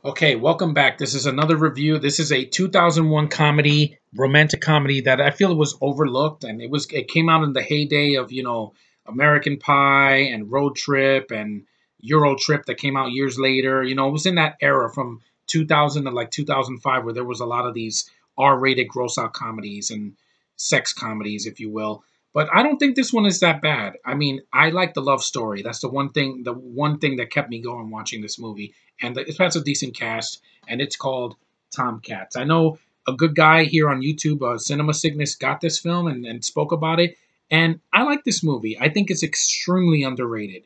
Okay, welcome back. This is another review. This is a 2001 comedy, romantic comedy that I feel was overlooked, and it came out in the heyday of American Pie and Road Trip and Euro Trip that came out years later. It was in that era from 2000 to like 2005 where there was a lot of these R-rated gross out comedies and sex comedies, if you will. But I don't think this one is that bad. I mean, I like the love story. That's the one thing that kept me going watching this movie, and it has a decent cast, and it's called Tomcats. I know a good guy here on YouTube, Cinema Cygnus, got this film and spoke about it, and I like this movie. I think it's extremely underrated.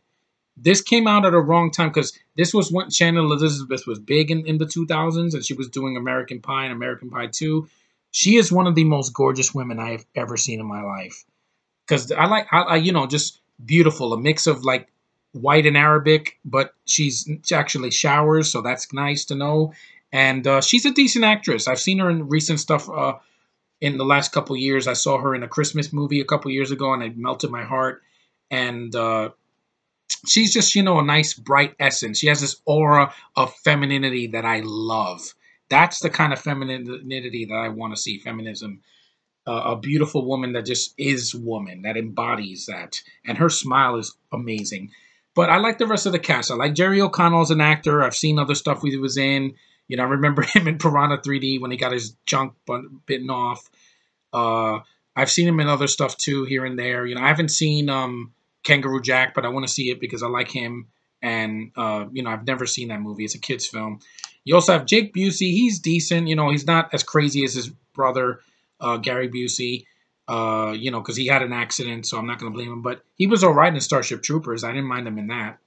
This came out at a wrong time because this was when Shannon Elizabeth was big in the 2000s, and she was doing American Pie and American Pie 2. She is one of the most gorgeous women I have ever seen in my life because just beautiful, a mix of like white and Arabic, but she actually showers, so that's nice to know. And she's a decent actress. I've seen her in recent stuff in the last couple years. I saw her in a Christmas movie a couple years ago, and it melted my heart. And she's just a nice bright essence. She has this aura of femininity that I love. That's the kind of femininity that I want to see. Feminism, a beautiful woman that just is woman, that embodies that. And her smile is amazing. But I like the rest of the cast. I like Jerry O'Connell as an actor. I've seen other stuff he was in. I remember him in Piranha 3D when he got his junk bitten off. Uh, I've seen him in other stuff too, here and there. I haven't seen Kangaroo Jack, but I want to see it because I like him. And, I've never seen that movie. It's a kid's film. You also have Jake Busey. He's decent. He's not as crazy as his brother, Gary Busey, because he had an accident, so I'm not going to blame him. But he was all right in Starship Troopers. I didn't mind him in that.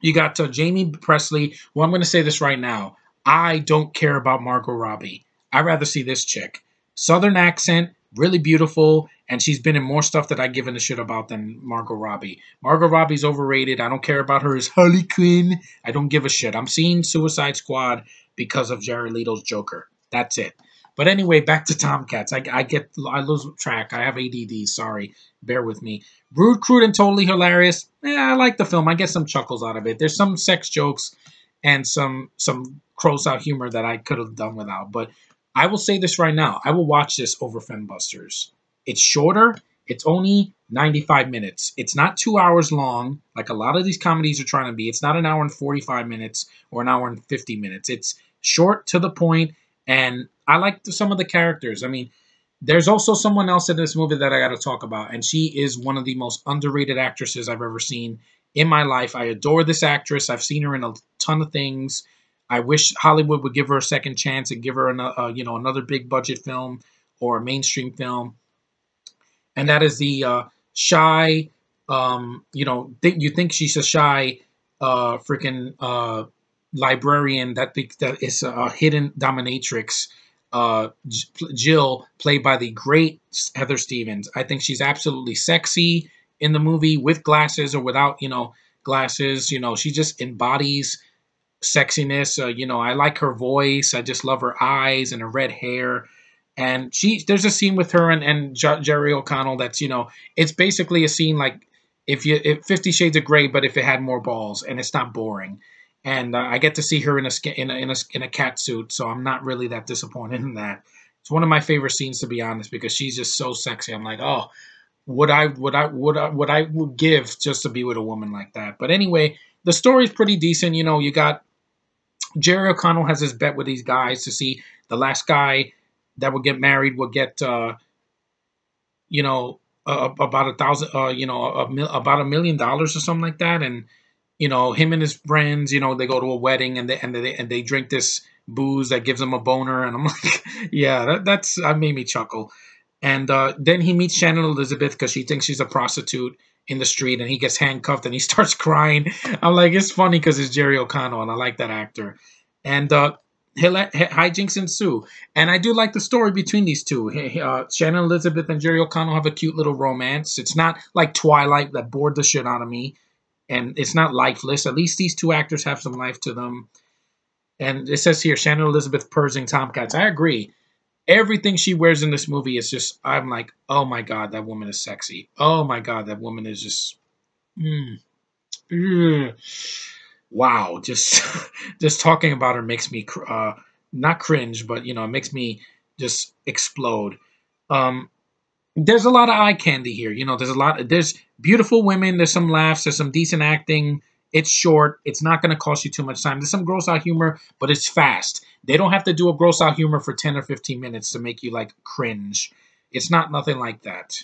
You got Jamie Presley. Well, I'm going to say this right now. I don't care about Margot Robbie. I'd rather see this chick. Southern accent, really beautiful, and she's been in more stuff that I've given a shit about than Margot Robbie. Margot Robbie's overrated. I don't care about her as Harley Quinn. I don't give a shit. I'm seeing Suicide Squad because of Jared Leto's Joker. That's it. But anyway, back to Tomcats. I lose track. I have ADD. Sorry. Bear with me. Rude, crude, and totally hilarious. I like the film. I get some chuckles out of it. There's some sex jokes and some gross out humor that I could have done without. But I will say this right now. I will watch this over Fembusters. It's shorter. It's only 95 minutes. It's not 2 hours long like a lot of these comedies are trying to be. It's not an hour and 45 minutes or an hour and 50 minutes. It's short, to the point, and I like some of the characters. I mean, there's also someone else in this movie that I got to talk about, and she is one of the most underrated actresses I've ever seen in my life. I adore this actress. I've seen her in a ton of things. I wish Hollywood would give her a second chance and give her another big budget film or a mainstream film. And that is the shy. You think she's a shy, freaking librarian that is a hidden dominatrix. Jill, played by the great Heather Stevens. I think she's absolutely sexy in the movie with glasses or without, glasses. She just embodies sexiness. I like her voice. I just love her eyes and her red hair. And there's a scene with her and Jerry O'Connell that's, it's basically a scene like if 50 Shades of Grey, but if it had more balls, and it's not boring. And I get to see her in a cat suit, so I'm not really that disappointed in that. It's one of my favorite scenes, to be honest, because she's just so sexy. I'm like, oh, what I would give just to be with a woman like that. But anyway, the story's pretty decent. You got Jerry O'Connell has his bet with these guys to see the last guy that would get married will get about about $1 million or something like that. And him and his friends, they go to a wedding and they drink this booze that gives them a boner, and I'm like, yeah, that made me chuckle. And then he meets Shannon Elizabeth because she thinks she's a prostitute in the street, and he gets handcuffed and he starts crying. I'm like, it's funny because it's Jerry O'Connell, and I like that actor. And hijinks ensue, and I do like the story between these two. Shannon Elizabeth and Jerry O'Connell have a cute little romance. It's not like Twilight that bored the shit out of me, and it's not lifeless. At least these two actors have some life to them. And it says here, Shannon Elizabeth purging Tomcats. I agree. Everything she wears in this movie is just, I'm like, oh my God, that woman is sexy. Oh my God, that woman is just, wow, just just talking about her makes me not cringe, but it makes me just explode. Um, there's a lot of eye candy here. There's beautiful women, there's some laughs, there's some decent acting. It's short. It's not going to cost you too much time. There's some gross out humor, but it's fast. They don't have to do a gross out humor for 10 or 15 minutes to make you like cringe. It's not nothing like that.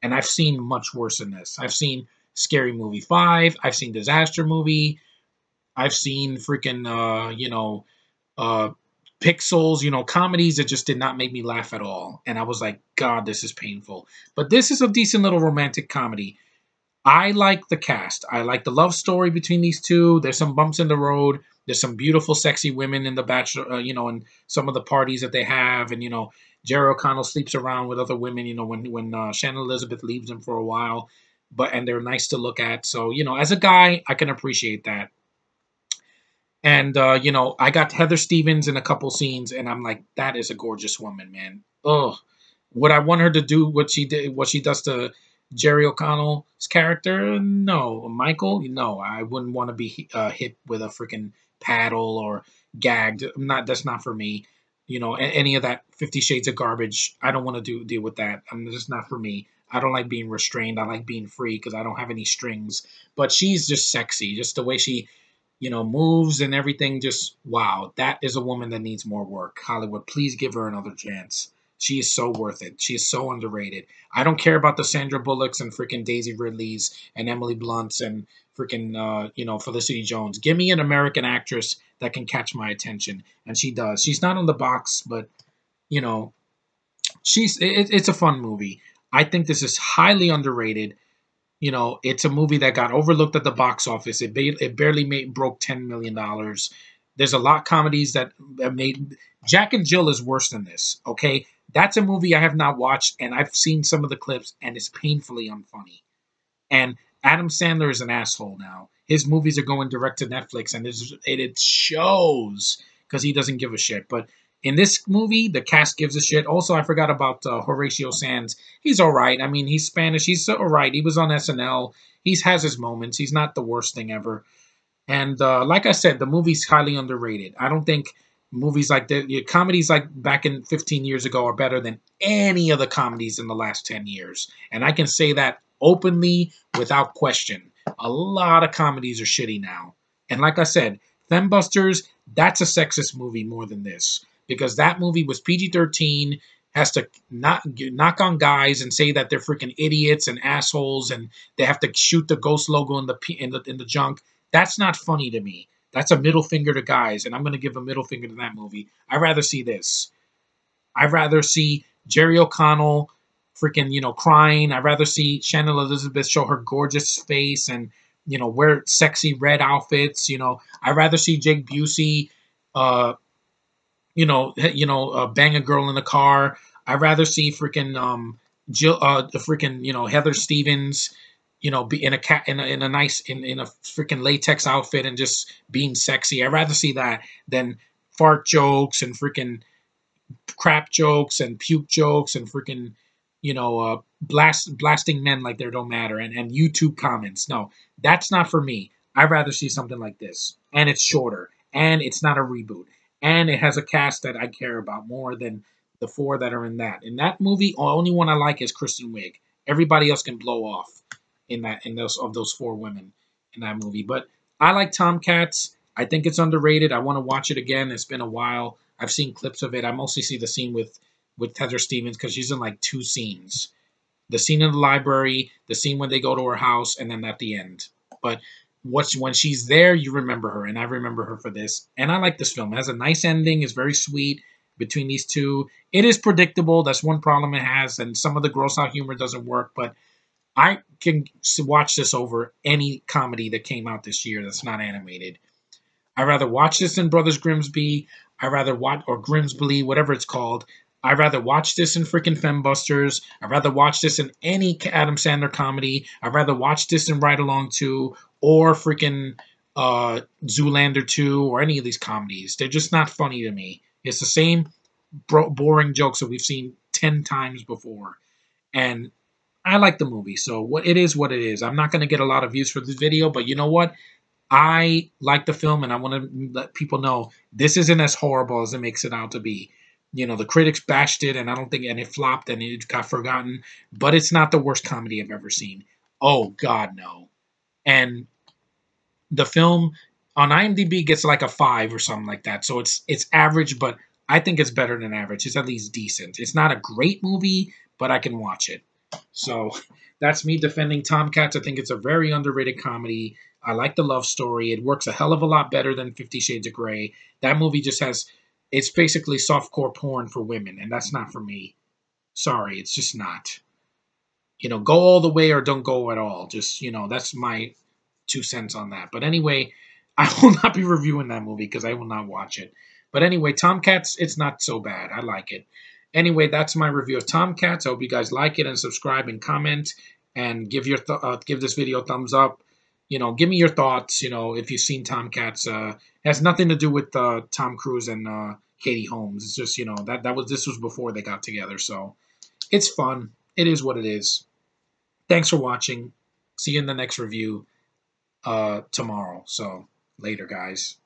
And I've seen much worse than this. I've seen Scary Movie 5, I've seen Disaster Movie, I've seen freaking uh pixels, comedies that just did not make me laugh at all. And I was like, God, this is painful. But this is a decent little romantic comedy. I like the cast. I like the love story between these two. There's some bumps in the road. There's some beautiful, sexy women in the bachelor, and some of the parties that they have. And, Jerry O'Connell sleeps around with other women, when Shannon Elizabeth leaves him for a while. And they're nice to look at. So, as a guy, I can appreciate that. And I got Heather Stevens in a couple scenes, and I'm like, that is a gorgeous woman, man. Oh, would I want her to do what she did, what she does to Jerry O'Connell's character? No, Michael. No, I wouldn't want to be hit with a freaking paddle or gagged. Not that's not for me. Any of that 50 Shades of garbage. I don't want to deal with that. I'm just not for me. I don't like being restrained. I like being free because I don't have any strings. But she's just sexy, just the way she moves and everything. Just wow, that is a woman that needs more work. Hollywood, please give her another chance. She is so worth it. She is so underrated. I don't care about the Sandra Bullocks and freaking Daisy Ridleys and Emily Blunts and freaking Felicity Jones. Give me an American actress that can catch my attention, and she does. She's not on the box, but you know it's a fun movie. I think this is highly underrated. It's a movie that got overlooked at the box office. It barely broke $10 million. There's a lot of comedies that made. Jack and Jill is worse than this. Okay, that's a movie I have not watched, and I've seen some of the clips, and it's painfully unfunny. And Adam Sandler is an asshole now. His movies are going direct to Netflix, and it shows because he doesn't give a shit. But in this movie, the cast gives a shit. Also, I forgot about Horatio Sands. He's all right. I mean, he's Spanish. He's all right. He was on SNL. He has his moments. He's not the worst thing ever. And like I said, the movie's highly underrated. I don't think movies like comedies like back in 15 years ago are better than any of the comedies in the last 10 years. And I can say that openly without question. A lot of comedies are shitty now. And like I said, Fembusters, that's a sexist movie more than this. Because that movie was PG-13, has to not knock on guys and say that they're freaking idiots and assholes, and they have to shoot the ghost logo in the junk. That's not funny to me. That's a middle finger to guys, and I'm going to give a middle finger to that movie. I'd rather see this. I'd rather see Jerry O'Connell freaking, crying. I'd rather see Shannon Elizabeth show her gorgeous face and, wear sexy red outfits. I'd rather see Jake Busey, uh, bang a girl in the car. I'd rather see freaking Jill, freaking Heather Stevens, be in a cat in a nice in a freaking latex outfit and just being sexy. I'd rather see that than fart jokes and freaking crap jokes and puke jokes and freaking blasting men like they don't matter and YouTube comments. No, that's not for me. I'd rather see something like this, and it's shorter, and it's not a reboot, and it has a cast that I care about more than the four that are in that. In that movie, the only one I like is Kristen Wiig. Everybody else can blow off in those four women in that movie. But I like Tomcats. I think it's underrated. I want to watch it again. It's been a while. I've seen clips of it. I mostly see the scene with Heather Stevens because she's in like two scenes. The scene in the library, the scene when they go to her house, and then at the end. But when she's there, you remember her, and I remember her for this. And I like this film. It has a nice ending. It's very sweet between these two. It is predictable. That's one problem it has, and some of the gross out humor doesn't work. But I can watch this over any comedy that came out this year that's not animated. I'd rather watch this than Brothers Grimsby. I'd rather watch, or Grimsby, whatever it's called. I'd rather watch this in freaking Fembusters. I'd rather watch this in any Adam Sandler comedy. I'd rather watch this in Ride Along 2 or freaking Zoolander 2 or any of these comedies. They're just not funny to me. It's the same boring jokes that we've seen 10 times before. And I like the movie, so what it is. I'm not going to get a lot of views for this video, but you know what? I like the film, and I want to let people know this isn't as horrible as it makes it out to be. You know, the critics bashed it, and I don't think, and it flopped, and it got forgotten. But it's not the worst comedy I've ever seen. Oh God, no. And the film on IMDb gets like a 5 or something like that. So it's average, but I think it's better than average. It's at least decent. It's not a great movie, but I can watch it. So that's me defending Tomcats. I think it's a very underrated comedy. I like the love story. It works a hell of a lot better than 50 Shades of Grey. That movie just has, it's basically softcore porn for women, and that's not for me. Sorry, it's just not. You know, go all the way or don't go at all. Just, you know, that's my 2 cents on that. But anyway, I will not be reviewing that movie because I will not watch it. But anyway, Tomcats, it's not so bad. I like it. Anyway, that's my review of Tomcats. I hope you guys like it and subscribe and comment and give give this video a thumbs up. You know, give me your thoughts. You know, if you've seen Tomcats, it has nothing to do with Tom Cruise and Katie Holmes. It's just, you know, this was before they got together, so it's fun. It is what it is. Thanks for watching. See you in the next review tomorrow. So later, guys.